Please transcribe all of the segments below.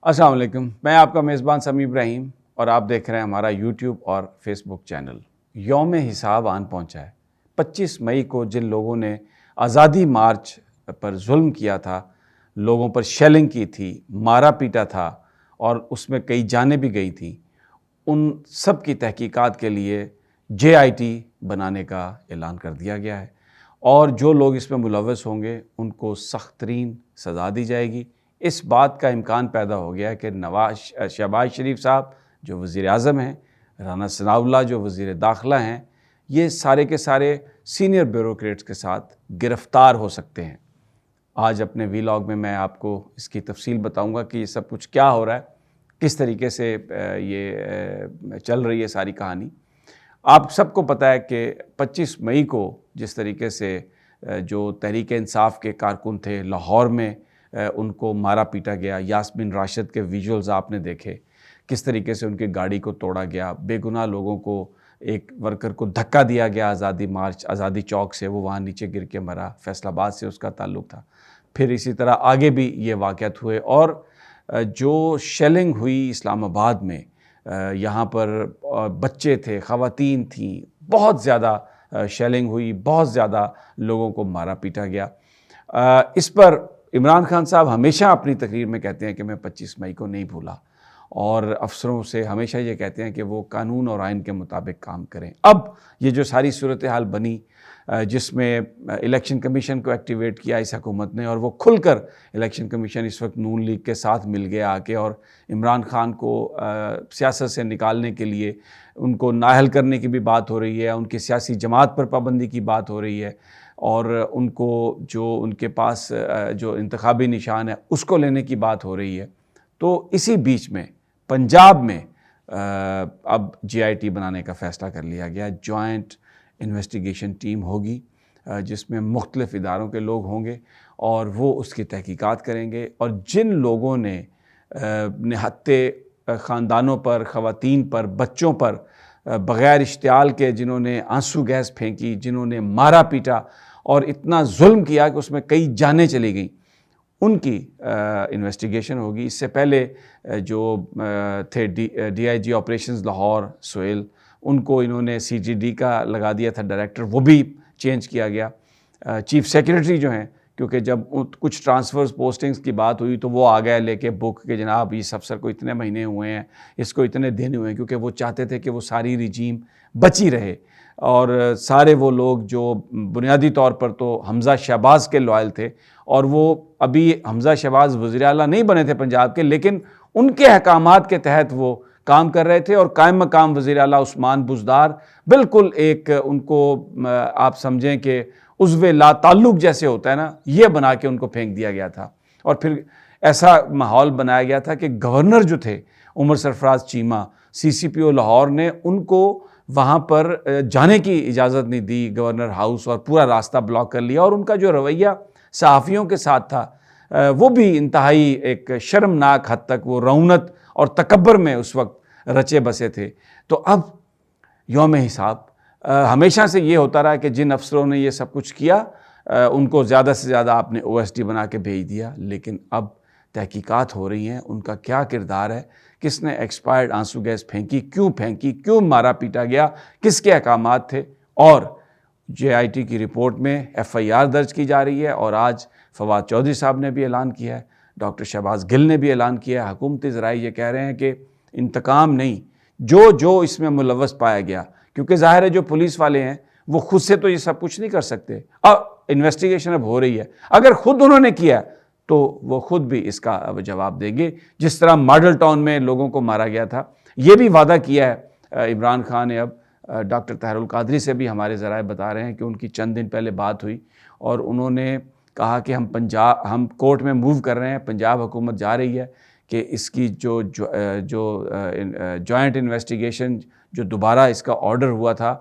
السلام علیکم، میں آپ کا میزبان سمیع ابراہیم اور آپ دیکھ رہے ہیں ہمارا یوٹیوب اور فیس بک چینل۔ یوم حساب آن پہنچا ہے۔ 25 مئی کو جن لوگوں نے آزادی مارچ پر ظلم کیا تھا، لوگوں پر شیلنگ کی تھی، مارا پیٹا تھا اور اس میں کئی جانیں بھی گئی تھیں، ان سب کی تحقیقات کے لیے JIT بنانے کا اعلان کر دیا گیا ہے، اور جو لوگ اس میں ملوث ہوں گے ان کو سخت ترین سزا دی جائے گی۔ اس بات کا امکان پیدا ہو گیا کہ شہباز شریف صاحب جو وزیر اعظم ہیں، رانا ثناء اللہ جو وزیر داخلہ ہیں، یہ سارے کے سارے سینئر بیوروکریٹس کے ساتھ گرفتار ہو سکتے ہیں۔ آج اپنے ویلاگ میں میں آپ کو اس کی تفصیل بتاؤں گا کہ یہ سب کچھ کیا ہو رہا ہے، کس طریقے سے یہ چل رہی ہے ساری کہانی۔ آپ سب کو پتہ ہے کہ 25 مئی کو جس طریقے سے جو تحریک انصاف کے کارکن تھے لاہور میں ان کو مارا پیٹا گیا، یاسمین راشد کے ویژولز آپ نے دیکھے، کس طریقے سے ان کی گاڑی کو توڑا گیا، بے گناہ لوگوں کو، ایک ورکر کو دھکا دیا گیا آزادی چوک سے، وہ وہاں نیچے گر کے مرا، فیصل آباد سے اس کا تعلق تھا۔ پھر اسی طرح آگے بھی یہ واقعات ہوئے، اور جو شیلنگ ہوئی اسلام آباد میں، یہاں پر بچے تھے، خواتین تھیں، بہت زیادہ شیلنگ ہوئی، بہت زیادہ لوگوں کو مارا پیٹا گیا۔ اس پر عمران خان صاحب ہمیشہ اپنی تقریر میں کہتے ہیں کہ میں 25 مئی کو نہیں بھولا، اور افسروں سے ہمیشہ یہ کہتے ہیں کہ وہ قانون اور آئین کے مطابق کام کریں۔ اب یہ جو ساری صورتحال بنی، جس میں الیکشن کمیشن کو ایکٹیویٹ کیا اس حکومت نے، اور وہ کھل کر الیکشن کمیشن اس وقت نون لیگ کے ساتھ مل گیا آ کے، اور عمران خان کو سیاست سے نکالنے کے لیے ان کو نااہل کرنے کی بھی بات ہو رہی ہے، ان کی سیاسی جماعت پر پابندی کی بات ہو رہی ہے، اور ان کو جو ان کے پاس جو انتخابی نشان ہے اس کو لینے کی بات ہو رہی ہے۔ تو اسی بیچ میں پنجاب میں اب JIT بنانے کا فیصلہ کر لیا گیا۔ جوائنٹ انویسٹیگیشن ٹیم ہوگی جس میں مختلف اداروں کے لوگ ہوں گے، اور وہ اس کی تحقیقات کریں گے، اور جن لوگوں نے نہتے خاندانوں پر، خواتین پر، بچوں پر بغیر اشتعال کے جنہوں نے آنسو گیس پھینکی، جنہوں نے مارا پیٹا اور اتنا ظلم کیا کہ اس میں کئی جانیں چلی گئیں، ان کی انویسٹیگیشن ہوگی۔ اس سے پہلے جو تھے DIG آپریشنز لاہور سہیل، ان کو انہوں نے CGD کا لگا دیا تھا ڈائریکٹر، وہ بھی چینج کیا گیا۔ چیف سیکریٹری جو ہیں، کیونکہ جب کچھ ٹرانسفرز پوسٹنگز کی بات ہوئی تو وہ آ گئے لے کے بک کہ جناب اس افسر کو اتنے مہینے ہوئے ہیں، اس کو اتنے دن ہوئے ہیں، کیونکہ وہ چاہتے تھے کہ وہ ساری رجیم بچی رہے، اور سارے وہ لوگ جو بنیادی طور پر تو حمزہ شہباز کے لوائل تھے، اور وہ ابھی حمزہ شہباز وزیر اعلیٰ نہیں بنے تھے پنجاب کے، لیکن ان کے احکامات کے تحت وہ کام کر رہے تھے، اور قائم مقام وزیر اعلیٰ عثمان بزدار بالکل ایک ان کو آپ سمجھیں کہ عضو لا تعلق جیسے ہوتا ہے نا، یہ بنا کے ان کو پھینک دیا گیا تھا۔ اور پھر ایسا ماحول بنایا گیا تھا کہ گورنر جو تھے عمر سرفراز چیمہ، CCPO لاہور نے ان کو وہاں پر جانے کی اجازت نہیں دی، گورنر ہاؤس، اور پورا راستہ بلاک کر لیا، اور ان کا جو رویہ صحافیوں کے ساتھ تھا وہ بھی انتہائی ایک شرمناک حد تک، وہ رعونت اور تکبر میں اس وقت رچے بسے تھے۔ تو اب یوم حساب ہمیشہ سے یہ ہوتا رہا کہ جن افسروں نے یہ سب کچھ کیا ان کو زیادہ سے زیادہ آپ نے OSD بنا کے بھیج دیا، لیکن اب تحقیقات ہو رہی ہیں، ان کا کیا کردار ہے، کس نے ایکسپائرڈ آنسو گیس پھینکی، کیوں مارا پیٹا گیا، کس کے احکامات تھے، اور JIT کی رپورٹ میں FIR درج کی جا رہی ہے، اور آج فواد چودھری صاحب نے بھی اعلان کیا ہے، ڈاکٹر شہباز گل نے بھی اعلان کیا ہے، حکومتی ذرائع یہ کہہ رہے ہیں کہ انتقام نہیں، جو اس میں ملوث پایا گیا، کیونکہ ظاہر ہے جو پولیس والے ہیں وہ خود سے تو یہ سب کچھ نہیں کر سکتے، اب انویسٹیگیشن اب ہو رہی ہے، اگر خود انہوں نے کیا تو وہ خود بھی اس کا جواب دیں گے، جس طرح ماڈل ٹاؤن میں لوگوں کو مارا گیا تھا۔ یہ بھی وعدہ کیا ہے عمران خان نے، اب ڈاکٹر طاہر القادری سے بھی ہمارے ذرائع بتا رہے ہیں کہ ان کی چند دن پہلے بات ہوئی، اور انہوں نے کہا کہ ہم کورٹ میں موو کر رہے ہیں، پنجاب حکومت جا رہی ہے کہ اس کی جو جوائنٹ انویسٹیگیشن جو دوبارہ اس کا آرڈر ہوا تھا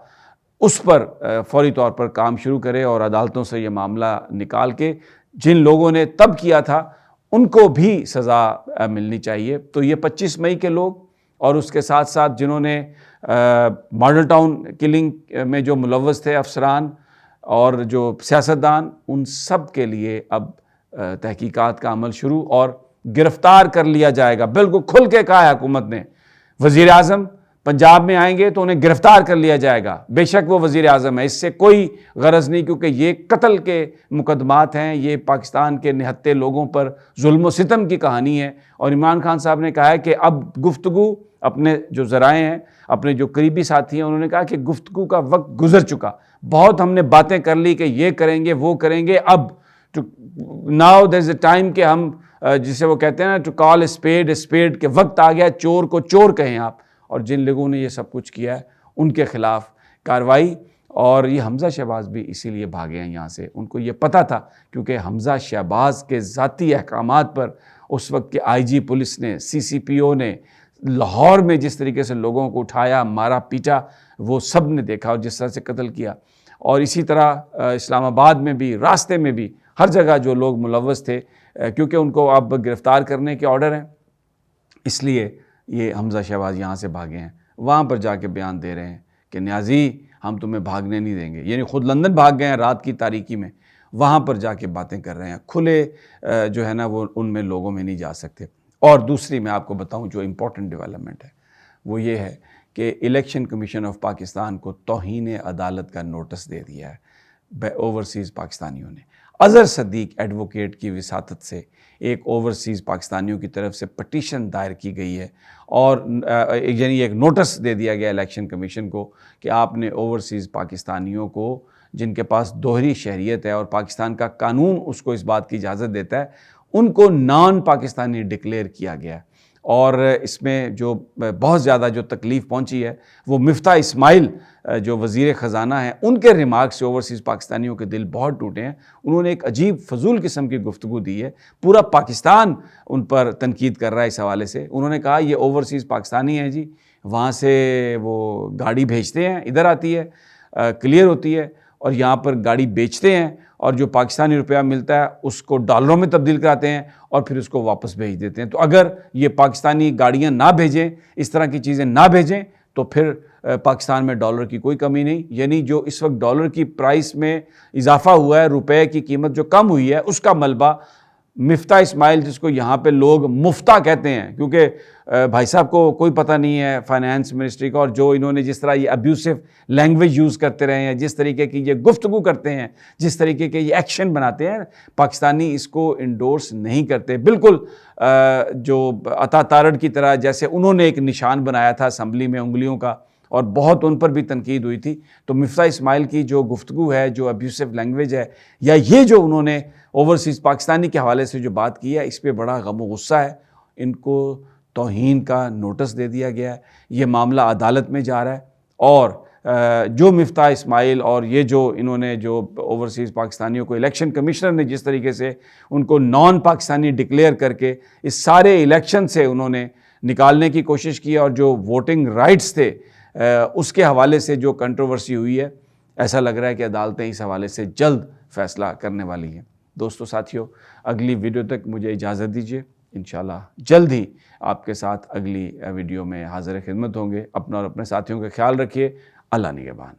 اس پر فوری طور پر کام شروع کرے، اور عدالتوں سے یہ معاملہ نکال کے جن لوگوں نے تب کیا تھا ان کو بھی سزا ملنی چاہیے۔ تو یہ 25 مئی کے لوگ، اور اس کے ساتھ ساتھ جنہوں نے ماڈل ٹاؤن کلنگ میں جو ملوث تھے افسران اور جو سیاستدان، ان سب کے لیے اب تحقیقات کا عمل شروع، اور گرفتار کر لیا جائے گا۔ بالکل کھل کے کہا ہے حکومت نے، وزیر اعظم پنجاب میں آئیں گے تو انہیں گرفتار کر لیا جائے گا، بے شک وہ وزیر اعظم ہے، اس سے کوئی غرض نہیں، کیونکہ یہ قتل کے مقدمات ہیں، یہ پاکستان کے نہتے لوگوں پر ظلم و ستم کی کہانی ہے۔ اور عمران خان صاحب نے کہا ہے کہ اب گفتگو، اپنے جو ذرائع ہیں، اپنے جو قریبی ساتھی ہیں، انہوں نے کہا کہ گفتگو کا وقت گزر چکا، بہت ہم نے باتیں کر لی کہ یہ کریں گے وہ کریں گے، اب now there is a time کہ ہم جسے وہ کہتے ہیں نا ٹو کال اے اسپیڈ، کہ وقت آ گیا چور کو چور کہیں آپ۔ اور جن لوگوں نے یہ سب کچھ کیا ہے ان کے خلاف کارروائی۔ اور یہ حمزہ شہباز بھی اسی لیے بھاگے ہیں یہاں سے، ان کو یہ پتہ تھا، کیونکہ حمزہ شہباز کے ذاتی احکامات پر اس وقت کے آئی جی پولیس نے، سی سی پی او نے، لاہور میں جس طریقے سے لوگوں کو اٹھایا، مارا پیٹا، وہ سب نے دیکھا، اور جس طرح سے قتل کیا۔ اور اسی طرح اسلام آباد میں بھی، راستے میں بھی، ہر جگہ جو لوگ ملوث تھے، کیونکہ ان کو اب گرفتار کرنے کے آرڈر ہیں، اس لیے یہ حمزہ شہباز یہاں سے بھاگے ہیں، وہاں پر جا کے بیان دے رہے ہیں کہ نیازی ہم تمہیں بھاگنے نہیں دیں گے، یعنی خود لندن بھاگ گئے ہیں رات کی تاریکی میں، وہاں پر جا کے باتیں کر رہے ہیں، کھلے جو ہے نا وہ ان میں لوگوں میں نہیں جا سکتے۔ اور دوسری میں آپ کو بتاؤں جو امپورٹنٹ ڈیولپمنٹ ہے وہ یہ ہے کہ الیکشن کمیشن آف پاکستان کو توہین عدالت کا نوٹس دے دیا ہے اوورسیز پاکستانیوں نے۔ اظہر صدیق ایڈوکیٹ کی وساطت سے ایک اوورسیز پاکستانیوں کی طرف سے پٹیشن دائر کی گئی ہے، اور یعنی ایک نوٹس دے دیا گیا الیکشن کمیشن کو کہ آپ نے اوورسیز پاکستانیوں کو جن کے پاس دوہری شہریت ہے اور پاکستان کا قانون اس کو اس بات کی اجازت دیتا ہے، ان کو نان پاکستانی ڈکلیئر کیا گیا ہے۔ اور اس میں جو بہت زیادہ جو تکلیف پہنچی ہے وہ مفتاح اسماعیل جو وزیر خزانہ ہیں، ان کے ریمارک سے اوورسیز پاکستانیوں کے دل بہت ٹوٹے ہیں۔ انہوں نے ایک عجیب فضول قسم کی گفتگو دی ہے، پورا پاکستان ان پر تنقید کر رہا ہے اس حوالے سے۔ انہوں نے کہا یہ اوورسیز پاکستانی ہیں جی، وہاں سے وہ گاڑی بھیجتے ہیں، ادھر آتی ہے، کلیئر ہوتی ہے، اور یہاں پر گاڑی بیچتے ہیں، اور جو پاکستانی روپیہ ملتا ہے اس کو ڈالروں میں تبدیل کراتے ہیں اور پھر اس کو واپس بھیج دیتے ہیں۔ تو اگر یہ پاکستانی گاڑیاں نہ بھیجیں، اس طرح کی چیزیں نہ بھیجیں، تو پھر پاکستان میں ڈالر کی کوئی کمی نہیں۔ یعنی جو اس وقت ڈالر کی پرائس میں اضافہ ہوا ہے، روپے کی قیمت جو کم ہوئی ہے، اس کا ملبہ مفتاح اسماعیل، جس کو یہاں پہ لوگ مفتاح کہتے ہیں، کیونکہ بھائی صاحب کو کوئی پتہ نہیں ہے فائنانس منسٹری کا، اور جو انہوں نے جس طرح یہ ابیوسو لینگویج یوز کرتے رہے ہیں، جس طریقے کی یہ گفتگو کرتے ہیں، جس طریقے کے یہ ایکشن بناتے ہیں، پاکستانی اس کو انڈورس نہیں کرتے۔ بالکل جو عطا تارڑ کی طرح، جیسے انہوں نے ایک نشان بنایا تھا اسمبلی میں انگلیوں کا، اور بہت ان پر بھی تنقید ہوئی تھی، تو مفتاح اسماعیل کی جو گفتگو ہے، جو ابیوسو لینگویج ہے، یا یہ جو انہوں نے اوورسیز پاکستانی کے حوالے سے جو بات کی ہے، اس پہ بڑا غم و غصہ ہے۔ ان کو توہین کا نوٹس دے دیا گیا ہے، یہ معاملہ عدالت میں جا رہا ہے، اور جو مفتاح اسماعیل اور یہ جو انہوں نے جو اوورسیز پاکستانیوں کو الیکشن کمشنر نے جس طریقے سے ان کو نان پاکستانی ڈکلیئر کر کے اس سارے الیکشن سے انہوں نے نکالنے کی کوشش کی، اور جو ووٹنگ رائٹس تھے اس کے حوالے سے جو کنٹروورسی ہوئی ہے، ایسا لگ رہا ہے کہ عدالتیں اس حوالے سے جلد فیصلہ کرنے والی ہیں۔ دوستو ساتھیو، اگلی ویڈیو تک مجھے اجازت دیجیے، انشاءاللہ جلد ہی آپ کے ساتھ اگلی ویڈیو میں حاضر خدمت ہوں گے۔ اپنا اور اپنے ساتھیوں کا خیال رکھیے۔ اللہ نگہبان۔